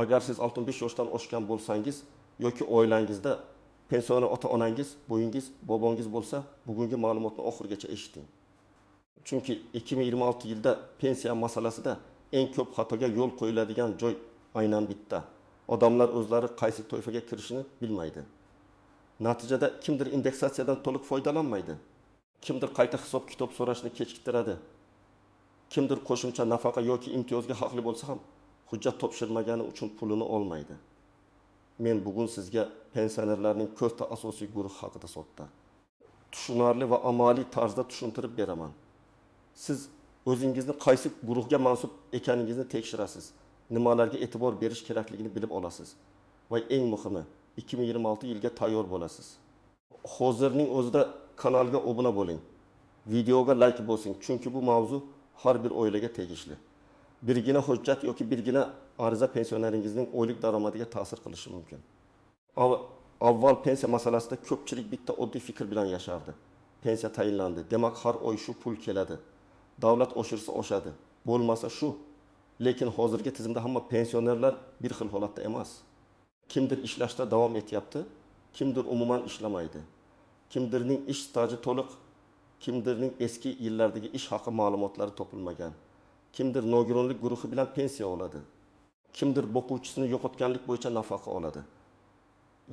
Agar siz 65 yoshdan oshgan bo'lsangiz yoki oilangizda pensioner ota-onangiz, bo'yingiz, bobongiz bo'lsa, bugungi ma'lumotni oxirigacha eshiting. Chunki 2026 yilda pensiya masalasida eng ko'p xatoga yo'l qo'yiladigan joy aynan bitta. Odamlar o'zlari qaysi toifaga kirishini bilmaydi. Natijada kimdir indeksatsiyadan to'liq foydalanmaydi. Kimdir qayta hisob-kitob so'rashni kechiktiradi. Kimdir qo'shimcha nafaqa yoki imtiyozga haqli bo'lsa ham hujjat topshirmagani uchun pulini olmaydi. Men bugun sizga pensionerlarning 4 ta asosiy guruh haqida sotda tushunarli va amaliy tarzda tushuntirib beraman. Siz o'zingizni qaysi guruhga mansub ekaningizni tekshirasiz. Nimalarga e'tibor berish kerakligini bilib olasiz. Va eng muhimi, 2026 yilga tayyor bo'lasiz. Hozirning o'zida kanalga obuna bo'ling. Videoga like bosing, chunki bu mavzu har bir oilaga tegishli. Birgina hujjat yoki birgina ariza pensioneringizning oylik daromadiga ta'sir qilishi mumkin. Avval pensiya masalasida ko'pchilik bitta oddiy fikr bilan yashardi. Pensiya tayinlandi, demak har oy shu pul keladi. Davlat oshirsa oshadi, bo'lmasa shu. Lekin hozirgi tizimda hamma pensionerlar bir xil holatda emas. Kimdir ishlashda davom etyapti, kimdir umuman ishlamaydi. Kimdirning ish staji to'liq, kimdirning eski yillardagi ish haqi ma'lumotlari topilmagan. Kimdir nogironlik guruhi bilan pensiya oladi. Kimdir boquvchisini yo'qotganlik bo'yicha nafaqa oladi.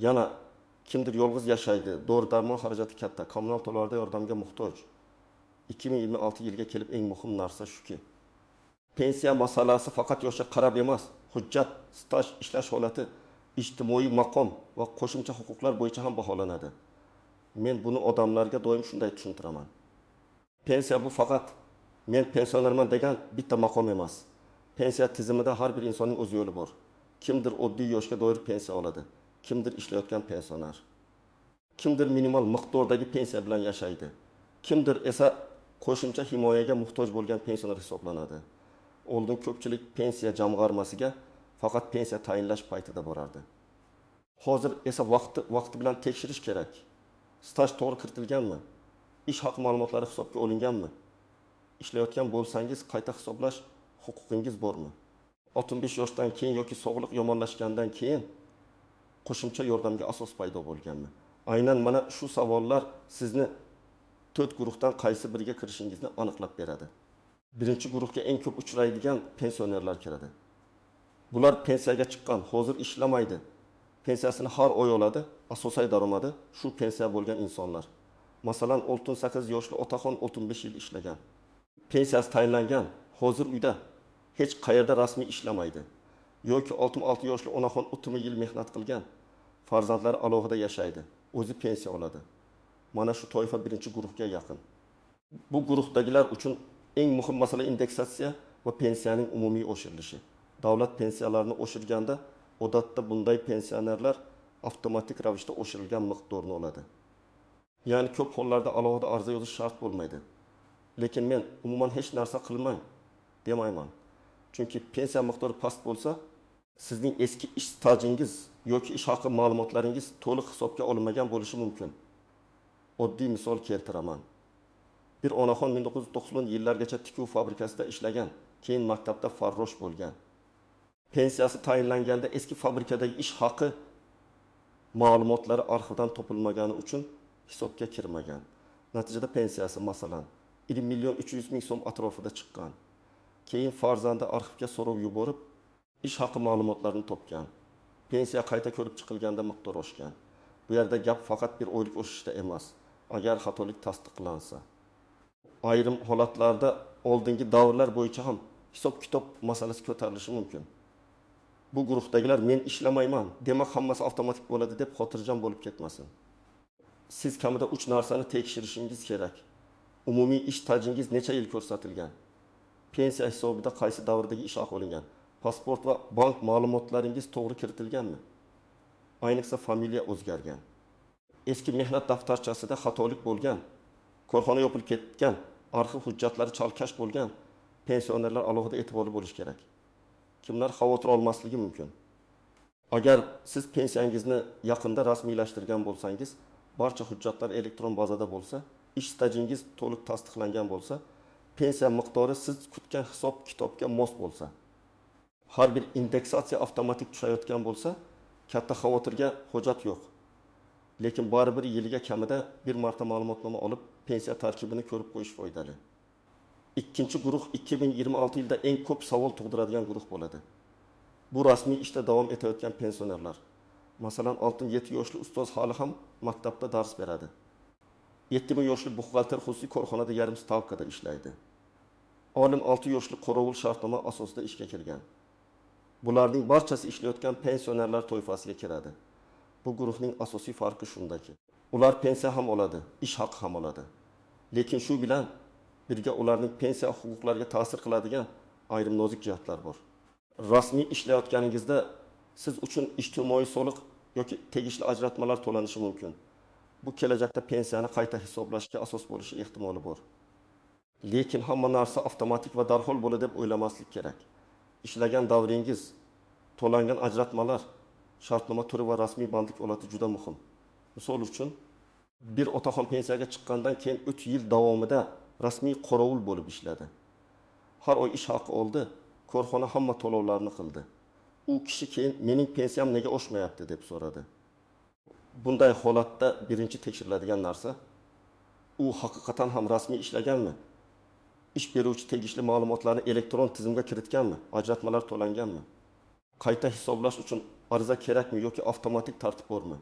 Yana kimdir yolg'iz yashaydi, dori-darmon xarajati katta, kommunal to'lovlarda yordamga muhtoj. 2026 yilga kelib eng muhim narsa shuki, pensiya masalasi faqat yoshga qarab emas, hujjat, staj, ishlash holati, ijtimoiy maqom va qo'shimcha huquqlar bo'yicha ham baholanadi. Men buni odamlarga doim shunday tushuntiraman. Pensiya bu faqat men pensionerman degan bitta maqom emas. Pensiya tizimida har bir insonning o'z yo'li bor. Kimdir oddiy yoshga doir pensiya oladi, kimdir ishlayotgan pensioner. Kimdir minimal miqdordagi pensiya bilan yashaydi. Kimdir esa qo'shimcha himoyaga muhtoj bo'lgan pensioner hisoblanadi. Oldin ko'pchilik pensiya jamg'armasiga faqat pensiya tayinlash paytida borardi. Hozir esa vaqti bilan tekshirish kerak. Staj to'g'ri kiritilganmi? Ish haqi ma'lumotlari hisobga olinganmi? Ishlayotgan bo'lsangiz qayta hisoblash huquqingiz bormi? 65 yoshdan keyin yoki sog'liq yomonlashgandan keyin qo'shimcha yordamga asos paydo bo'lganmi? Aynan mana shu savollar sizni 4 guruhdan qaysi biriga kirishingizni aniqlab beradi. Birinchi guruhga eng ko'p uchraydigan pensionerlar kiradi. Bular pensiyaga chiqqan, hozir ishlamaydi. Pensiyasini har oy oladi, asosiy daromadi shu pensiya bo'lgan insonlar. Masalan, 18 yoshli otaxon 35 yil ishlagan. Pensiyasi tayinlangan, hozir uyda hech qayerda rasmiy ishlamaydi. Yoki 66 yoshli onaxon 30 yil mehnat qilgan, farzandlari alohida yashaydi, o'zi pensiya oladi. Mana shu toifa birinchi guruhga yaqin. Bu guruhdagilar uchun eng muhim masala indeksatsiya va pensiyaning umumiy oshirilishi. Davlat pensiyalarini oshirganda odatda bunday pensionerlar avtomatik ravishda oshirilgan miqdorni oladi. Ya'ni ko'p hollarda alohida ariza yozish shart bo'lmaydi. Lekin men umuman hech narsa qilmang demayman. Chunki pensiya miqdori past bo'lsa, sizning eski ish stajingiz yoki ish haqi ma'lumotlaringiz to'liq hisobga olinmagan bo'lishi mumkin. Oddiy misol keltiraman. Bir onaxon 1990 yillargacha tikuv fabrikasida ishlagan, keyin maktabda farrosh bo'lgan. Pensiyasi tayinlanganda eski fabrikadagi ish haqi ma'lumotlari arxivdan topilmagani uchun hisobga kirmagan. Natijada pensiyasi masalan 1 million 300 ming so'm atrofida chiqqan. Keyin farzandi arxivga so'rov yuborib, ish haqi ma'lumotlarini topgan. Pensiya qayta ko'rib chiqilganda miqdor oshgan. Bu yerda gap faqat bir oylik o'sishda emas, agar xatolik tasdiqlansa. Ayrim holatlarda oldingi davrlar bo'yicha ham hisob-kitob masalasi ko'tarilishi mumkin. Bu guruhdagilar men ishlamayman, demak hammasi avtomatik bo'ladi deb xotirjam bo'lib ketmasin. Siz kamida 3 narsani tekshirishingiz kerak. Umumiy ish stajingiz necha yil ko'rsatilgan? Pensiya hisobida qaysi davrdagi ish haqi olingan? Pasport va bank ma'lumotlaringiz to'g'ri kiritilganmi? Ayniqsa familiya o'zgargan. Eski mehnat daftarchasida xatolik bo'lgan, korxona yopilib ketgan, arxiv hujjatlari chalkash bo'lgan pensionerlar alohida e'tiborli bo'lish kerak. Kimlar xavotir olmasligi mumkin? Agar siz pensiyangizni yaqinda rasmiylashtirgan bo'lsangiz, barcha hujjatlar elektron bazada bo'lsa, ish stajingiz to'liq tasdiqlangan bo'lsa, pensiya miqdori siz kutgan hisob-kitobga mos bo'lsa, har bir indeksatsiya avtomatik tushayotgan bo'lsa, katta xavotirga hojat yo'q. Lekin baribir yiliga kamida bir marta ma'lumotnoma olib, pensiya tarkibini ko'rib qo'yish foydali. Ikkinchi guruh 2026 yilda eng ko'p savol tug'diradigan guruh bo'ladi. Bu rasmiy ishda davom etayotgan pensionerlar. Masalan, 6-7 yoshli ustoz hali ham maktabda dars beradi. 7 yoshli buxgalter xususiy korxonada yarim stavkada ishlaydi. Olim 6 yoshli qorovul shartnoma asosida ishga kirgan. Bularning barchasi ishlayotgan pensionerlar toifasiga kiradi. Bu guruhning asosiy farqi shundaki, ular pensiya ham oladi, ish haqi ham oladi. Lekin shu bilan birga ularning pensiya huquqlariga ta'sir qiladigan ayrim nozik jihatlar bor. Rasmiy ishlayotganingizda siz uchun ijtimoiy soliq yoki tegishli ajratmalar to'lanishi mumkin. Bu kelajakda pensiyani qayta hisoblashga asos bo'lishi ehtimoli bor. Lekin hamma narsa avtomatik va darhol bo'ladi deb o'ylamaslik kerak. Ishlagan davringiz, to'langan ajratmalar, shartnoma turi va rasmiy bandlik holati juda muhim. Misol uchun, bir otaxon pensiyaga chiqqandan keyin 3 yil davomida rasmiy qorovul bo'lib ishladi. Har oy ish haqi oldi, korxona hamma to'lovlarni qildi. U kishi keyin mening pensiyam nega oshmayapti deb so'radi. Bunday holatda birinchi tekshiriladigan narsa, u haqiqatan ham rasmiy ishlaganmi? Ish beruvchi tegishli ma'lumotlarni elektron tizimga kiritganmi? Ajratmalar to'langanmi? Qayta hisoblash uchun ariza kerakmi yoki avtomatik tartib bormi?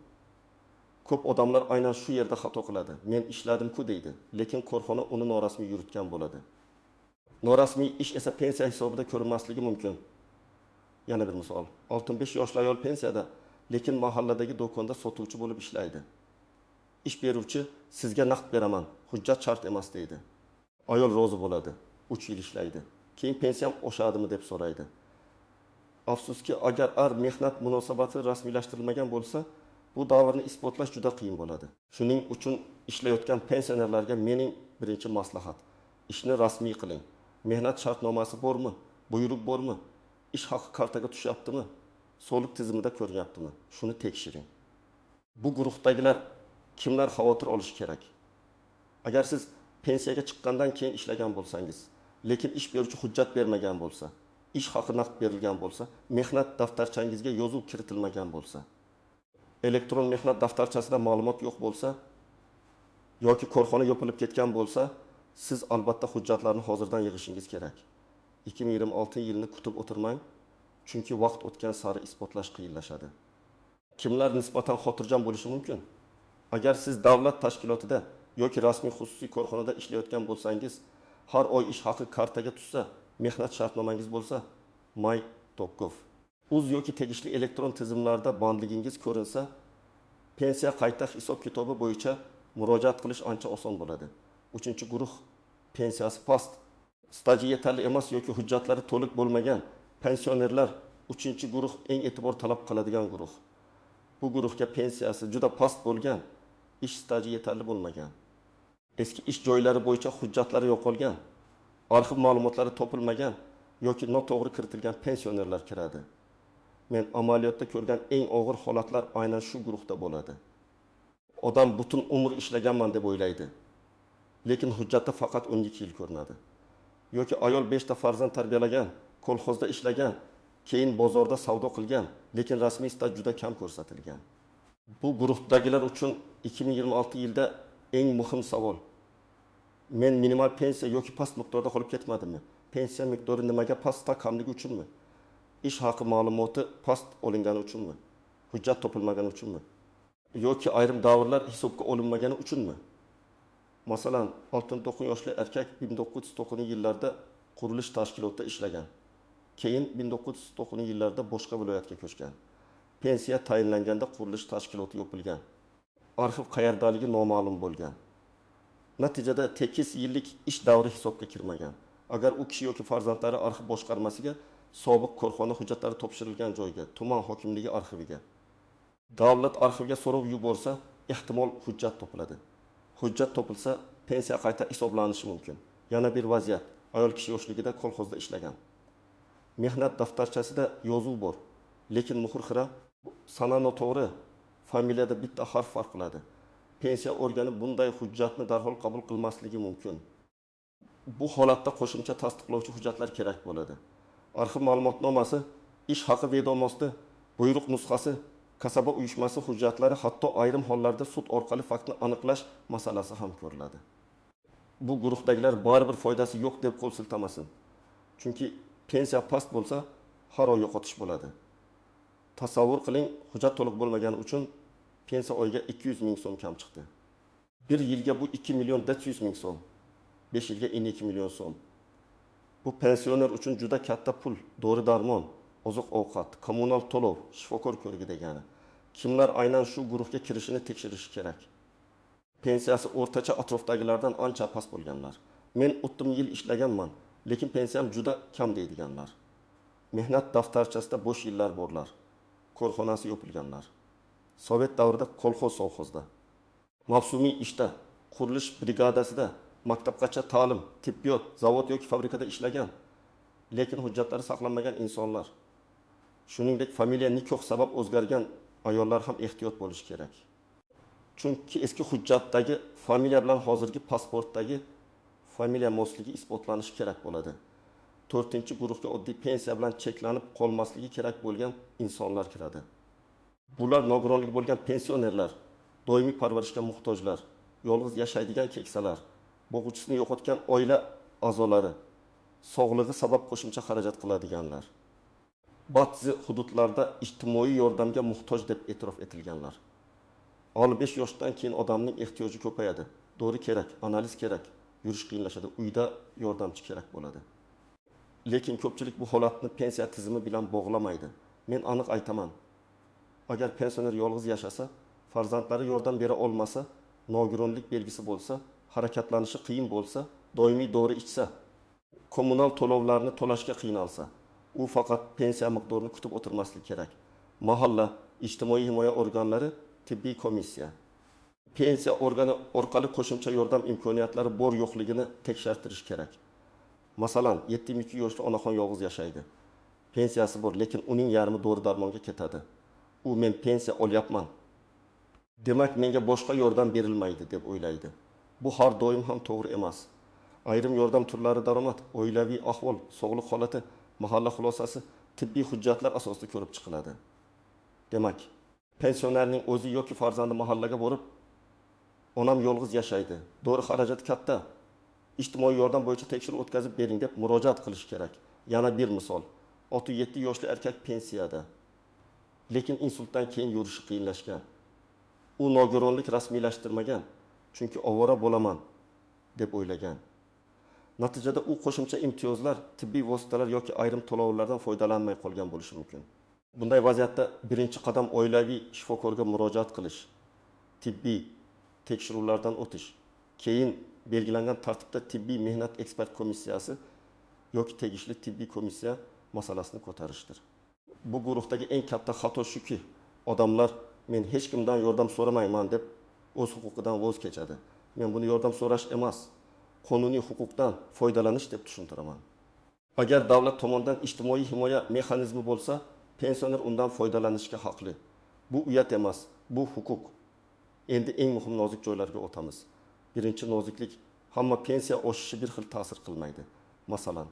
Ko'p odamlar aynan shu yerda xato qiladi. Men ishladim-ku deydi, lekin korxona uni norasmiy yuritgan bo'ladi. Norasmiy ish esa pensiya hisobida ko'rinmasligi mumkin. Yana bir misol. 65 yoshli ayol pensiyada, lekin mahalladagi do'konda sotuvchi bo'lib ishlaydi. Ish beruvchi sizga naqd beraman, hujjat shart emas deydi. Ayol rozi bo'ladi, 3 yil ishlaydi. Keyin pensiyam oshadimi deb so'raydi. Afsuski, agar mehnat munosabati rasmiylashtirilmagan bo'lsa, bu davrni isbotlash juda qiyin bo'ladi. Shuning uchun ishlayotgan pensionerlarga mening birinchi maslahat: ishni rasmiy qiling. Mehnat shartnomasi bormi? Buyruq bormi? Ish haqi kartaga tushyaptimi? Soliq tizimida ko'rinyaptimi? Shuni tekshiring. Bu guruhdagilar kimlar xavotir olishi kerak? Agar siz pensiyaga chiqqandan keyin ishlagan bo'lsangiz, lekin ish beruvchi hujjat bermagan bo'lsa, ish haqi naqd berilgan bo'lsa, mehnat daftarchangizga yozuv kiritilmagan bo'lsa, elektron mehnat daftarchasida ma'lumot yo'q bo'lsa yoki korxona yopilib ketgan bo'lsa, siz albatta hujjatlarni hozirdan yig'ishingiz kerak. 2026 yilni kutib o'tirmang, chunki vaqt o'tgan sari isbotlash qiyinlashadi. Kimlar nisbatan xotirjam bo'lishi mumkin? Agar siz davlat tashkilotida yoki rasmiy xususiy korxonada ishlayotgan bo'lsangiz, har oy ish haqi kartaga tushsa, mehnat shartnomangiz bo'lsa, my.gov. Uz yoki tegishli elektron tizimlarda bandligingiz ko'rinsa, pensiya qayta hisob kitobi bo'yicha murojaat qilish ancha oson bo'ladi. 3-guruh pensiyasi past, staji yetarli emas yoki hujjatlari to'liq bo'lmagan pensionerlar 3-guruh eng e'tibor talab qiladigan guruh. Bu guruhga pensiyasi juda past bo'lgan, ish staji yetarli bo'lmagan, eski ish joylari bo'yicha hujjatlari yo'qolgan, arxiv ma'lumotlari topilmagan yoki noto'g'ri kiritilgan pensionerlar kiradi. Men amaliyotda ko'rgan eng og'ir holatlar aynan shu guruhda bo'ladi. Odam butun umr ishlaganman deb o'ylaydi, lekin hujjatda faqat 12 yil ko'rinadi. Yoki ayol 5 ta farzand tarbiyalagan, kolxozda ishlagan, keyin bozorda savdo qilgan, lekin rasmiy staj juda kam ko'rsatilgan. Bu guruhdagilar uchun 2026 yilda eng muhim savol: men minimal pensiya yoki past miqdorda qolib ketmadimmi? Pensiya miqdori nimaga past kamligi uchunmi? Ish haqi ma'lumoti past olingani uchunmi? Hujjat topilmagani uchunmi? Yoki ayrim davrlar hisobga olinmagani uchunmi? Masalan, 69 yoshli erkak 1990 yillarda qurilish tashkilotida ishlagan. Keyin 1990 yillarda boshqa viloyatga ko'chgan. Pensiya tayinlanganda qurilish tashkiloti yopilgan. Arxiv qayerdaligi noma'lum bo'lgan. Natijada 8 yillik ish davri hisobga kirmagan. Agar u kishi yoki farzandlari arxiv boshqarmasiga, sobiq korxona hujjatlari topshirilgan joyga, tuman hokimligi arxiviga, davlat arxiviga so'rov yuborsa, ehtimol hujjat topiladi. Hujjat topilsa, pensiya qayta hisoblanishi mumkin. Yana bir vaziyat: ayol kishi yoshligida kolxozda ishlagan. Mehnat daftarchasida yozuv bor, lekin muhr xira, sana noto'g'ri, familiyada bitta harf farq qiladi. Pensiya organi bunday hujjatni darhol qabul qilmasligi mumkin. Bu holatda qo'shimcha tasdiqlovchi hujjatlar kerak bo'ladi. arxiv ma'lumotnomasi, ish haqi vedomosti, buyruq nusxasi, kasaba uyushmasi hujjatlari, hatto ayrim hollarda sud orqali faktni aniqlash masalasi ham ko'riladi. Bu guruhdagilar baribir foydasi yo'q deb qo'l siltamasin. Chunki pensiya past bo'lsa, har oy yo'qotish bo'ladi. Tasavvur qiling, hujjat to'liq bo'lmagani uchun pensiya oyiga 200 ming so'm kam chiqdi. Bir yilga bu 2 million 400 ming so'm. 5 yilga 12 million so'm. Bu pensioner uchun juda katta pul, dori-darmon, oziq-ovqat, kommunal to'lov, shifokor ko'rigi degani. Kimlar aynan shu guruhga kirishini tekshirishi kerak. Pensiyasi o'rtacha atrofdagilardan ancha past bo'lganlar. Men 30 yil ishlaganman, lekin pensiyam juda kam deydiganlar. Mehnat daftarchasida bo'sh yillar borlar. Korxonasi yopilganlar. Sovet davrida kolxoz-sovxozda, mavsumiy ishda, qurilish brigadasida, maktabgacha ta'lim, tibbiyot, zavod yoki fabrikada ishlagan, lekin hujjatlari saqlanmagan insonlar. Shuningdek, familiya nikoh sabab o'zgargan ayollar ham ehtiyot bo'lishi kerak. Chunki eski hujjatdagi familiya bilan hozirgi pasportdagi familiya mosligi isbotlanishi kerak bo'ladi. 4-guruhga oddiy pensiya bilan cheklanib qolmasligi kerak bo'lgan insonlar kiradi. Bular nogironlik bo'lgan pensionerlar, doimiy parvarishga muhtojlar, yolg'iz yashaydigan keksalar, boquvchisini yo'qotgan oila a'zolari, sog'lig'i sabab qo'shimcha xarajat qiladiganlar, ba'zi hududlarda ijtimoiy yordamga muhtoj deb e'tirof etilganlar. 5 yoshdan keyin odamning ehtiyoji ko'payadi. Dori kerak, analiz kerak, yurish qiyinlashadi, uyda yordamchi kerak bo'ladi. Lekin ko'pchilik bu holatni pensiya tizimi bilan bog'lamaydi. Men aniq aytaman. Agar pensioner yolg'iz yashasa, farzandlari yordam bera olmasa, nogironlik belgisi bo'lsa, harakatlanishi qiyin bo'lsa, doimiy dori ichsa, kommunal to'lovlarni to'lashga qiynalsa, u faqat pensiya miqdorini kutib o'tirmaslik kerak. Mahalla, ijtimoiy himoya organlari, tibbiy komissiya, pensiya organi orqali qo'shimcha yordam imkoniyatlari bor yo'qligini tekshirtirish kerak. Masalan, 72 yoshli onaxon yolg'iz yashaydi. Pensiyasi bor, lekin uning yarmi dori-darmonga ketadi. U men pensiya olyapman, demak menga boshqa yordam berilmaydi deb o'ylaydi. Bu har doim ham to'g'ri emas. Ayrim yordam turlari daromad, oilaviy ahvol, sog'liq holati, mahalla xulosasi, tibbiy hujjatlar asosida ko'rib chiqiladi. Demak, pensionerning o'zi yoki farzandi mahallaga borib, onam yolg'iz yashaydi, dori xarajati katta, ijtimoiy yordam bo'yicha tekshiruv o'tkazib bering deb murojaat qilish kerak. Yana bir misol, 37 yoshli erkak pensiyada, lekin insultdan keyin yurishi qiyinlashgan. U nogironlik rasmiylashtirmagan, chunki ovora bo'laman deb o'ylagan. Natijada u qo'shimcha imtiyozlar, tibbiy vositalar yoki ayrim to'lovlardan foydalanmay qolgan bo'lishi mumkin. Bunday vaziyatda birinchi qadam oilaviy shifokorga murojaat qilish, tibbiy tekshiruvlardan o'tish, keyin belgilangan tartibda tibbiy mehnat ekspert komissiyasi yoki tegishli tibbiy komissiya masalasini ko'tarishdir. Bu guruhdagi eng katta xato shuki, odamlar men hech kimdan yordam so'ramayman deb o'z huquqidan voz kechadi. Men buni yordam so'rash emas, qonuniy huquqdan foydalanish deb tushuntiraman. Agar davlat tomonidan ijtimoiy himoya mexanizmi bo'lsa, pensioner undan foydalanishga haqli. Bu uyat emas, bu huquq. Endi eng muhim nozik joylarga o'tamiz. Birinchi noziklik, hamma pensiya oshishi bir xil ta'sir qilmaydi. Masalan,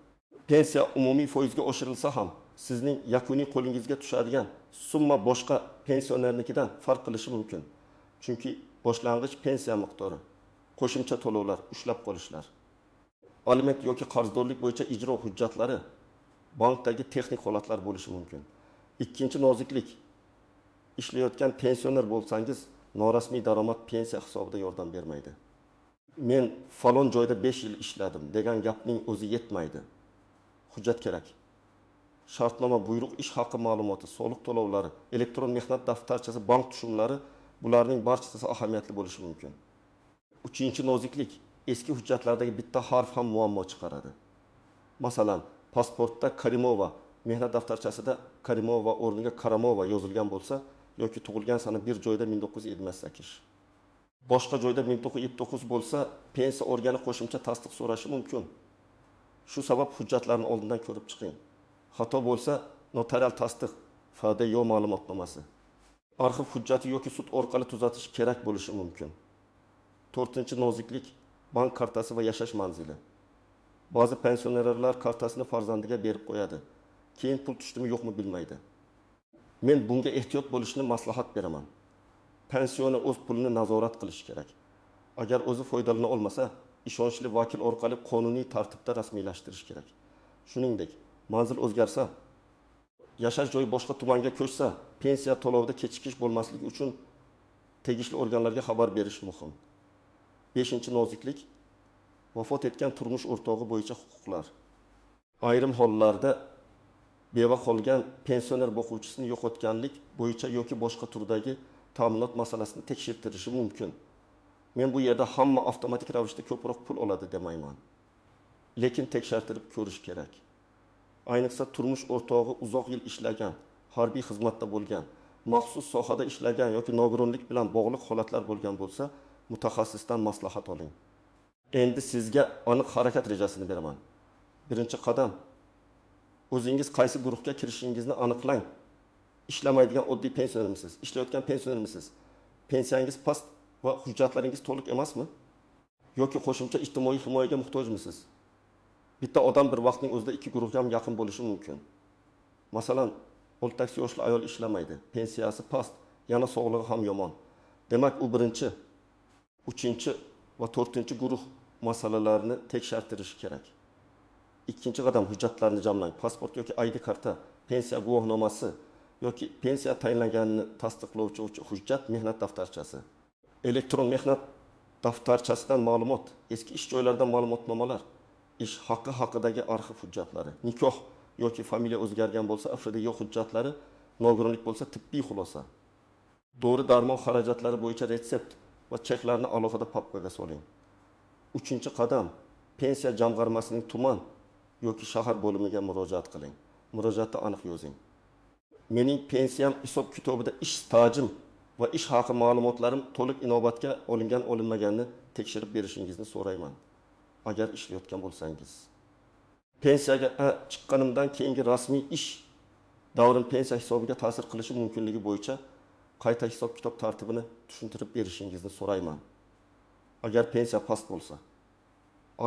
pensiya umumiy foizga oshirilsa ham, sizning yakuniy qo'lingizga tushadigan summa boshqa pensionernikidan farq qilishi mumkin. Chunki boshlang'ich pensiya miqdori, qo'shimcha to'lovlar, ushlab qolishlar, aliment yoki qarzdorlik bo'yicha ijro hujjatlari, bankdagi texnik holatlar bo'lishi mumkin. Ikkinchi noziklik, ishlayotgan pensioner bo'lsangiz, norasmiy daromad pensiya hisobida yordam bermaydi. Men falon joyda 5 yil ishladim degan gapning o'zi yetmaydi. Hujjat kerak. Shartnoma, buyruq, ish haqi ma'lumoti, soliq to'lovlari, elektron mehnat daftarchasi, bank tushumlari, bularning barchasi ahamiyatli bo'lishi mumkin. Uchinchi noziklik, eski hujjatlardagi bitta harf ham muammo chiqaradi. Masalan, pasportda Karimova, mehnat daftarchasida Karimova o'rniga Karamova yozilgan bo'lsa, yoki tug'ilgan sana bir joyda 1978, boshqa joyda 1979 bo'lsa, pensiya organi qo'shimcha tasdiq so'rashi mumkin. Shu sabab hujjatlarni oldindan ko'rib chiqing. Xato bo'lsa, notarial tasdiq, FDYO ma'lumotnomasi, arxiv hujjati yoki sud orqali tuzatish kerak bo'lishi mumkin. 4-noziklik, bank kartasi va yashash manzili. Ba'zi pensionerlar kartasini farzandiga berib qo'yadi. keyin pul tushdimi yo'qmi bilmaydi. Men bunga ehtiyot bo'lishni maslahat beraman. Pensioner o'z pulini nazorat qilish kerak. Agar o'zi foydalana olmasa, ishonchli vakil orqali qonuniy tartibda rasmiylashtirish kerak. Shuningdek, manzil o'zgarsa, yashash joyi boshqa tumanga ko'chsa, pensiya to'lovida kechikish bo'lmasligi uchun tegishli organlarga xabar berish muhim. 5-noziklik, vafot etgan turmush o'rtog'i bo'yicha huquqlar. Ayrim hollarda beva qolgan pensioner boquvchisini yo'qotganlik bo'yicha yoki boshqa turdagi ta'minot masalasini tekshirtirishi mumkin. Men bu yerda hamma avtomatik ravishda ko'proq pul oladi demayman. Lekin tekshirtirib ko'rish kerak. Ayniqsa turmush o'rtog'i uzoq yil ishlagan, harbiy xizmatda bo'lgan, maxsus sohada ishlagan yoki nogironlik bilan bog'liq holatlar bo'lgan bo'lsa, mutaxassisdan maslahat oling. Endi sizga aniq harakat rejasini beraman. Birinchi qadam, o'zingiz qaysi guruhga kirishingizni aniqlang. Ishlamaydigan oddiy pensionermisiz? Ishlayotgan pensionermisiz? Pensiyangiz past va hujjatlaringiz to'liq emasmi? Yoki qo'shimcha ijtimoiy himoyaga muhtojmisiz? Bitta odam bir vaqtning o'zida ikki guruhga ham yaqin bo'lishi mumkin. Masalan, 18 yoshli ayol ishlamaydi, pensiyasi past, yana sog'lig'i ham yomon. Demak, u birinchi, uchinchi va to'rtinchi guruh masalalarini tekshirtirish kerak. Ikkinchi qadam, hujjatlarni jamlang. Pasport yoki ID karta, pensiya guvohnomasi yoki pensiya tayinlanganini tasdiqlovchi hujjat, mehnat daftarchasi. Elektron mehnat daftarchasidan ma'lumot, eski ish joylaridan ma'lumotnomalar, ish haqqi haqidagi arxiv hujjatlari, nikoh yoki familiya o'zgargan bo'lsa, afridagi hujjatlari, nogironlik bo'lsa, tibbiy xulosa. Dori darmon xarajatlari bo'yicha retsept va cheklarni alohida papkaga soling. Uchinchi qadam, pensiya jamg'armasining tuman yoki shahar bo'limiga murojaat qiling. Murojaatda aniq yozing. Mening pensiyam hisob-kitobida ish stajim va ish haqi ma'lumotlarim to'liq inobatga olingan-olinmaganini tekshirib berishingizni so'rayman. Agar ishlayotgan bo'lsangiz. Pensiyaga chiqqanimdan keyingi rasmiy ish davrim pensiya hisobiga ta'sir qilishi mumkinligi bo'yicha qayta hisob-kitob tartibini tushuntirib berishingizni so'rayman. Agar pensiya past bo'lsa,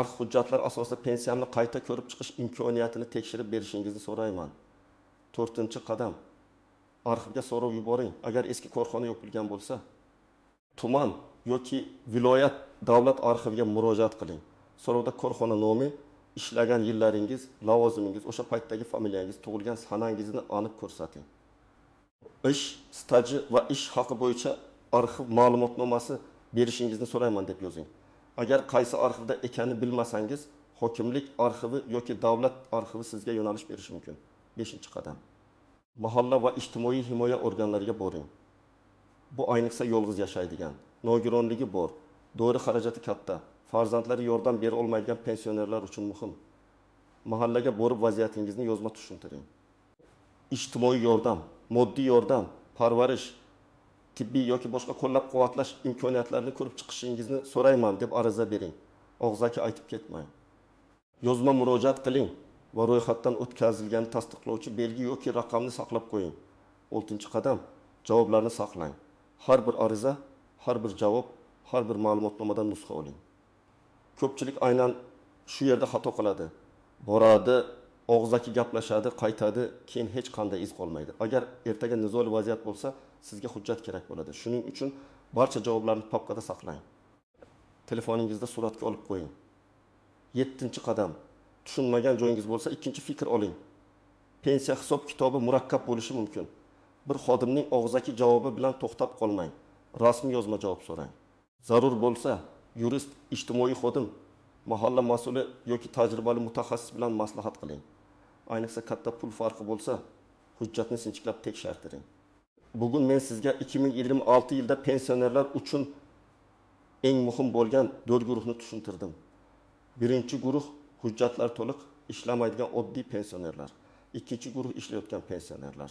arxiv hujjatlar asosida pensiyamni qayta ko'rib chiqish imkoniyatini tekshirib berishingizni so'rayman. 4-qadam, arxivga so'rov yuboring. Agar eski korxona yopilgan bo'lsa, tuman yoki viloyat davlat arxiviga murojaat qiling. So'rovda korxona nomi, ishlagan yillaringiz, lavozimingiz, o'sha paytdagi familiyangiz, tug'ilgan sanangizni aniq ko'rsating. Ish staji va ish haqi bo'yicha arxiv ma'lumotnomasi berishingizni so'rayman deb yozing. Agar qaysi arxivda ekanini bilmasangiz, hokimlik arxivi yoki davlat arxivi sizga yo'nalish berishi mumkin. 5-qadam. Mahalla va ijtimoiy himoya organlariga boring. Bu ayniqsa yolg'iz yashaydigan, nogironligi bor, dori xarajati katta, farzandlari yordam bera olmaydigan pensionerlar uchun muhim. Mahallaga borib vaziyatingizni yozma tushuntiring. Ijtimoiy yordam, moddiy yordam, parvarish, tibbiy yoki boshqa qo'llab-quvvatlash imkoniyatlarini ko'rib chiqishingizni so'rayman deb ariza bering. Og'zaki aytib ketmang. Yozma murojaat qiling va ro'yxatdan o'tkazilganini tasdiqlovchi belgi yoki raqamni saqlab qo'ying. 6-qadam, javoblarni saqlang. Har bir ariza, har bir javob, har bir ma'lumotnomadan nusxa oling. Ko'pchilik aynan shu yerda xato qiladi. Boradi, og'zaki gaplashadi, qaytadi, keyin hech qanday iz qolmaydi. Agar ertaga nizoli vaziyat bo'lsa, sizga hujjat kerak bo'ladi. Shuning uchun barcha javoblarni papkada saqlang. Telefoningizda suratga olib qo'ying. 7-qadam. Tushunmagan joyingiz bo'lsa, ikkinchi fikr oling. Pensiya hisob-kitobi murakkab bo'lishi mumkin. Bir xodimning og'zaki javobi bilan to'xtab qolmang. Rasmiy yozma javob so'rang. Zarur bo'lsa, yurist, ijtimoiy xodim, mahalla mas'uli yoki tajribali mutaxassis bilan maslahat qiling. Ayniqsa katta pul farqi bo'lsa, hujjatni sinchiklab tekshirtiring. Bugun men sizga 2026 yilda pensionerlar uchun eng muhim bo'lgan 4 guruhni tushuntirdim. Birinchi guruh hujjatlar to'liq, ishlamaydigan oddiy pensionerlar. Ikkinchi guruh ishlayotgan pensionerlar.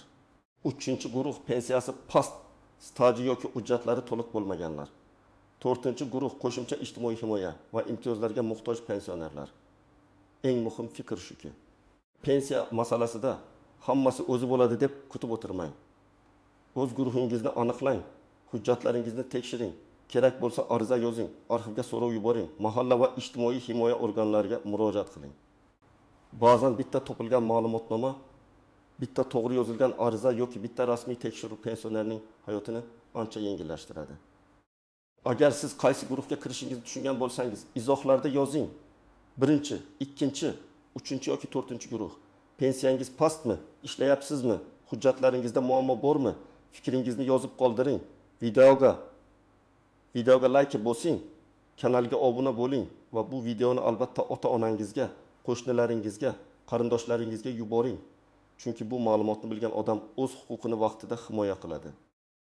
Uchinchi guruh pensiyasi past, staji yoki hujjatlari to'liq bo'lmaganlar. 4-guruh qo'shimcha ijtimoiy himoya va imtiyozlarga muhtoj pensionerlar. Eng muhim fikr shuki, pensiya masalasida hammasi o'zi bo'ladi deb kutib o'tirmang. O'z guruhingizni aniqlang, hujjatlaringizni tekshiring, kerak bo'lsa ariza yozing, arxivga so'rov yuboring, mahalla va ijtimoiy himoya organlariga murojaat qiling. Ba'zan bitta topilgan ma'lumotnoma bitta to'g'ri yozilgan ariza yoki bitta rasmiy tekshiruv pensionerning hayotini ancha yengillashtiradi. Agar siz qaysi guruhga kirishingizni tushungan bo'lsangiz, izohlarda yozing. Birinchi, ikkinchi, uchinchi yoki to'rtinchi guruh. Pensiyangiz pastmi? Ishlayapsizmi? Hujjatlaringizda muammo bormi? Fikringizni yozib qoldiring. Videoga like bosing, kanalga obuna bo'ling va bu videoni albatta ota-onangizga, qo'shnilaringizga, qarindoshlaringizga yuboring. Chunki bu ma'lumotni bilgan odam o'z huquqini vaqtida himoya qiladi.